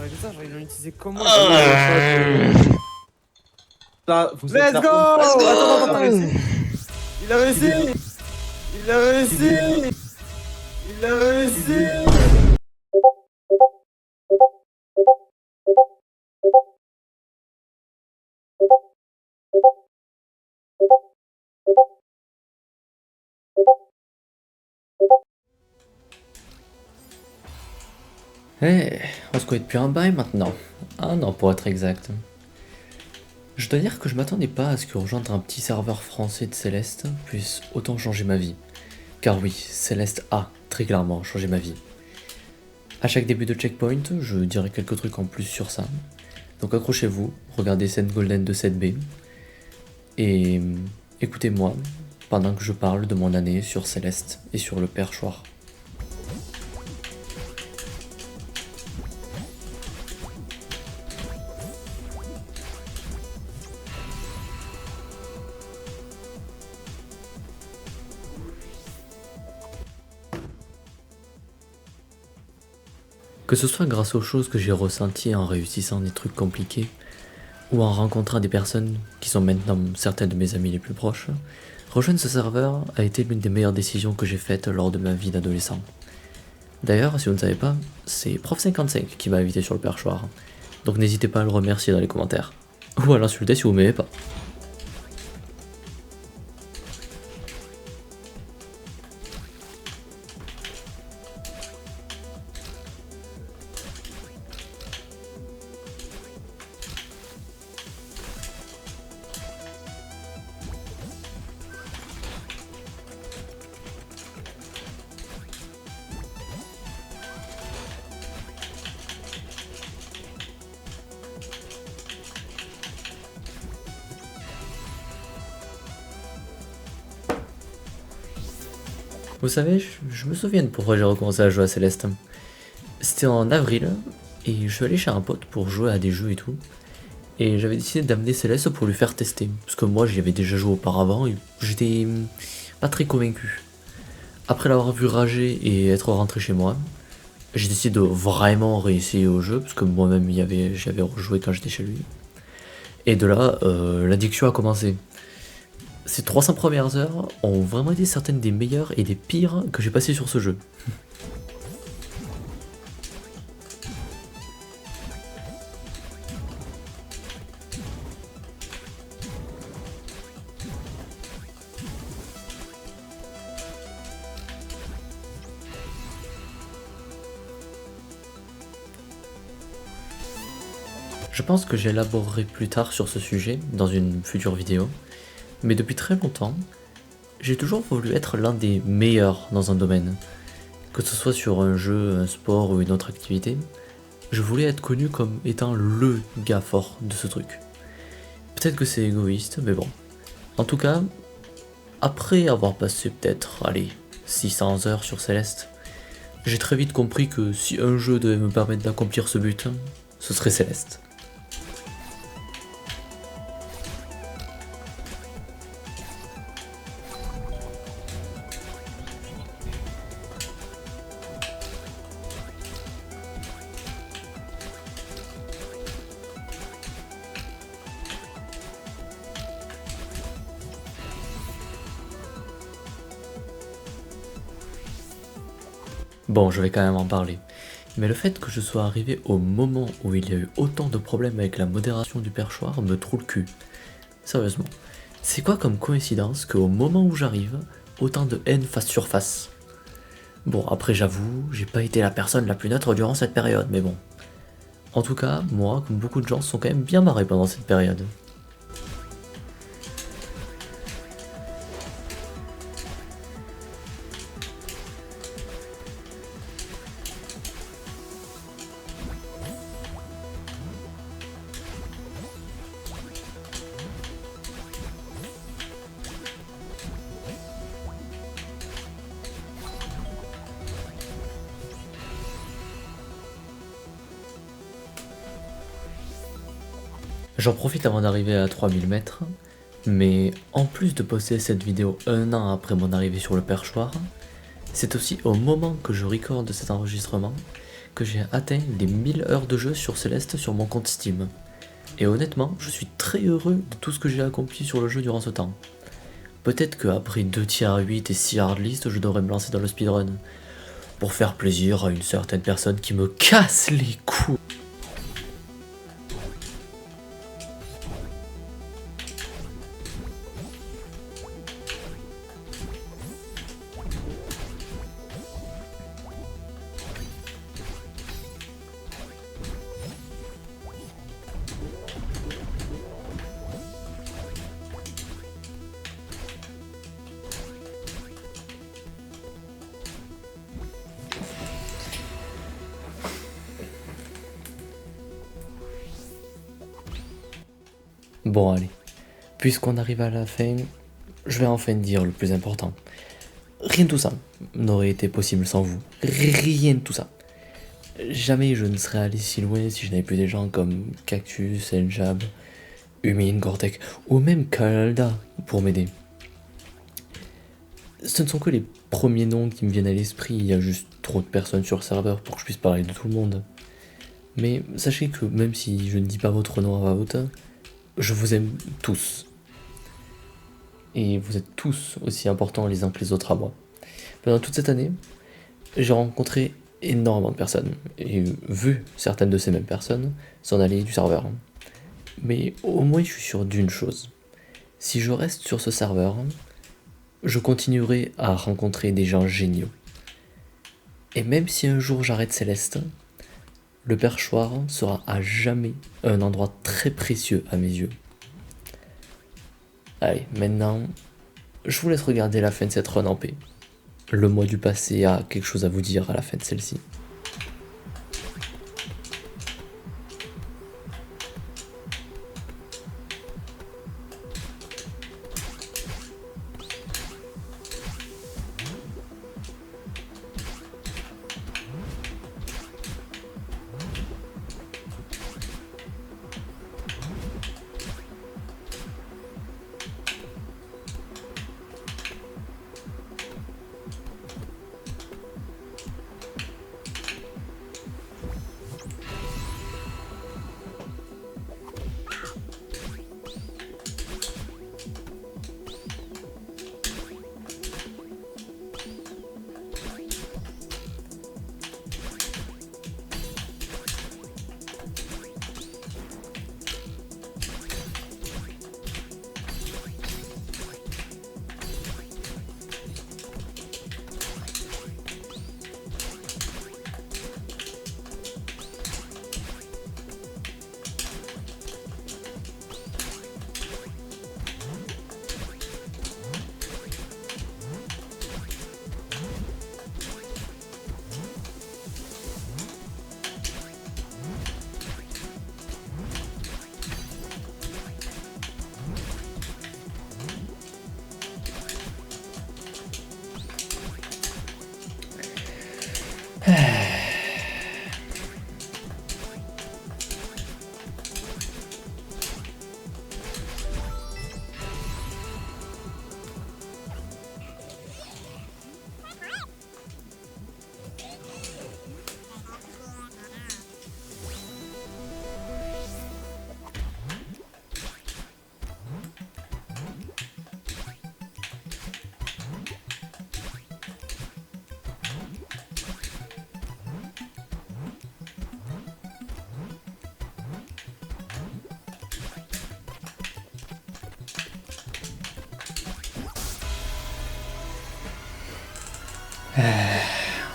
régler ça, j'aurais dû l'utiliser comme moi. Là, Let's go! Attends, t'as réussi? Il a réussi! Il a réussi! Il a réussi! Eh, on se connaît depuis un bail maintenant. Un an pour être exact. Je dois dire que je m'attendais pas à ce que rejoindre un petit serveur français de Céleste puisse autant changer ma vie. Car oui, Céleste a très clairement changé ma vie. À chaque début de checkpoint, je dirai quelques trucs en plus sur ça. Donc accrochez-vous, regardez scène golden de 7B et écoutez-moi pendant que je parle de mon année sur Céleste et sur le perchoir. Que ce soit grâce aux choses que j'ai ressenties en réussissant des trucs compliqués, ou en rencontrant des personnes qui sont maintenant certaines de mes amis les plus proches, rejoindre ce serveur a été l'une des meilleures décisions que j'ai faites lors de ma vie d'adolescent. D'ailleurs, si vous ne savez pas, c'est Prof55 qui m'a invité sur le perchoir, donc n'hésitez pas à le remercier dans les commentaires. Ou à l'insulter si vous m'aimez pas. Vous savez, je me souviens de pourquoi j'ai recommencé à jouer à Céleste. C'était en avril, et je suis allé chez un pote pour jouer à des jeux et tout. Et j'avais décidé d'amener Céleste pour lui faire tester. Parce que moi j'y avais déjà joué auparavant et j'étais pas très convaincu. Après l'avoir vu rager et être rentré chez moi, j'ai décidé de vraiment réessayer au jeu. Parce que moi-même j'y avais rejoué quand j'étais chez lui. Et de là, l'addiction a commencé. Ces 300 premières heures ont vraiment été certaines des meilleures et des pires que j'ai passées sur ce jeu. Je pense que j'élaborerai plus tard sur ce sujet dans une future vidéo, mais depuis très longtemps, j'ai toujours voulu être l'un des meilleurs dans un domaine. Que ce soit sur un jeu, un sport ou une autre activité, je voulais être connu comme étant LE gars fort de ce truc. Peut-être que c'est égoïste, mais bon. En tout cas, après avoir passé peut-être, allez, 600 heures sur Céleste, j'ai très vite compris que si un jeu devait me permettre d'accomplir ce but, ce serait Céleste. Bon, je vais quand même en parler. Mais le fait que je sois arrivé au moment où il y a eu autant de problèmes avec la modération du perchoir me trouve le cul. Sérieusement. C'est quoi comme coïncidence qu'au moment où j'arrive, autant de haine fasse surface? Bon, après j'avoue, j'ai pas été la personne la plus neutre durant cette période, mais bon. En tout cas, moi, comme beaucoup de gens, se sont quand même bien marrés pendant cette période. J'en profite avant d'arriver à 3000 mètres, mais en plus de poster cette vidéo un an après mon arrivée sur le perchoir, c'est aussi au moment que je recorde cet enregistrement que j'ai atteint les 1000 heures de jeu sur Céleste sur mon compte Steam. Et honnêtement, je suis très heureux de tout ce que j'ai accompli sur le jeu durant ce temps. Peut-être qu'après 2 tiers 8 et 6 hardlist, je devrais me lancer dans le speedrun. Pour faire plaisir à une certaine personne qui me casse les couilles. Bon allez, puisqu'on arrive à la fin, je vais enfin dire le plus important. Rien de tout ça n'aurait été possible sans vous. Rien de tout ça. Jamais je ne serais allé si loin si je n'avais plus des gens comme Cactus, Enjab, Umin, Gortek ou même Kalda pour m'aider. Ce ne sont que les premiers noms qui me viennent à l'esprit, il y a juste trop de personnes sur le serveur pour que je puisse parler de tout le monde. Mais sachez que même si je ne dis pas votre nom à voix haute, je vous aime tous. Et vous êtes tous aussi importants les uns que les autres à moi. Pendant toute cette année, j'ai rencontré énormément de personnes, et vu certaines de ces mêmes personnes s'en aller du serveur. Mais au moins je suis sûr d'une chose. Si je reste sur ce serveur, je continuerai à rencontrer des gens géniaux. Et même si un jour j'arrête Céleste, le perchoir sera à jamais un endroit très précieux à mes yeux. Allez, maintenant, je vous laisse regarder la fin de cette run en paix. Le mois du passé a quelque chose à vous dire à la fin de celle-ci.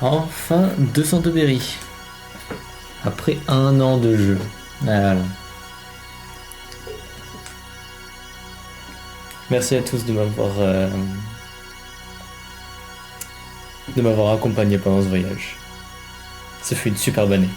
Enfin 202 berries. Après 1 an de jeu. Voilà. Merci à tous de m'avoir accompagné pendant ce voyage. Ce fut une superbe année.